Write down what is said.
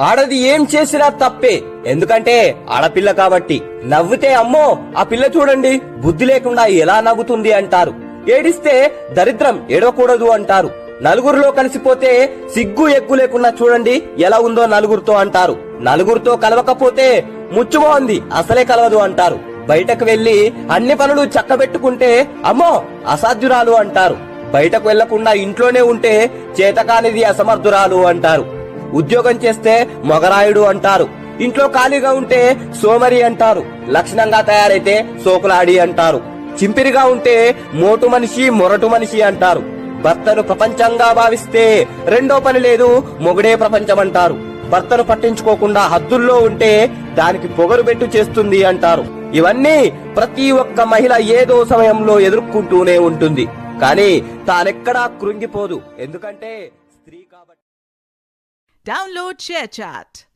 ఆడది ఏం చేసినా తప్పే, ఎందుకంటే ఆడపిల్ల కాబట్టి. నవ్వితే అమ్మో ఆ పిల్ల చూడండి బుద్ధి లేకుండా ఎలా నవ్వుతుంది అంటారు. ఏడిస్తే దరిద్రం ఏడవకూడదు అంటారు. నలుగురిలో కలిసిపోతే సిగ్గు ఎగ్గు లేకుండా చూడండి ఎలా ఉందో నలుగురితో అంటారు. నలుగురితో కలవకపోతే ముచ్చుమోంది అసలే కలవదు అంటారు. బయటకు వెళ్లి అన్ని పనులు చక్కబెట్టుకుంటే అమ్మో అసాధ్యురాలు అంటారు. బయటకు వెళ్లకుండా ఇంట్లోనే ఉంటే చేతకానిది అసమర్థురాలు అంటారు. ఉద్యోగం చేస్తే మొగరాయుడు అంటారు. ఇంట్లో ఖాళీగా ఉంటే సోమరి అంటారు. లక్షణంగా తయారైతే సోకులాడి అంటారు. చింపిరిగా ఉంటే మోటు మనిషి మొరటు మనిషి అంటారు. భర్తను ప్రపంచంగా భావిస్తే రెండో పని లేదు మొగుడే ప్రపంచం అంటారు. భర్తను పట్టించుకోకుండా హద్దుల్లో ఉంటే దానికి పొగరు పెట్టు చేస్తుంది అంటారు. ఇవన్నీ ప్రతి ఒక్క మహిళ ఏదో సమయంలో ఎదుర్కొంటూనే ఉంటుంది. కానీ తానెక్కడా కృంగిపోదు, ఎందుకంటే స్త్రీ కాబట్టి. Download ShareChat.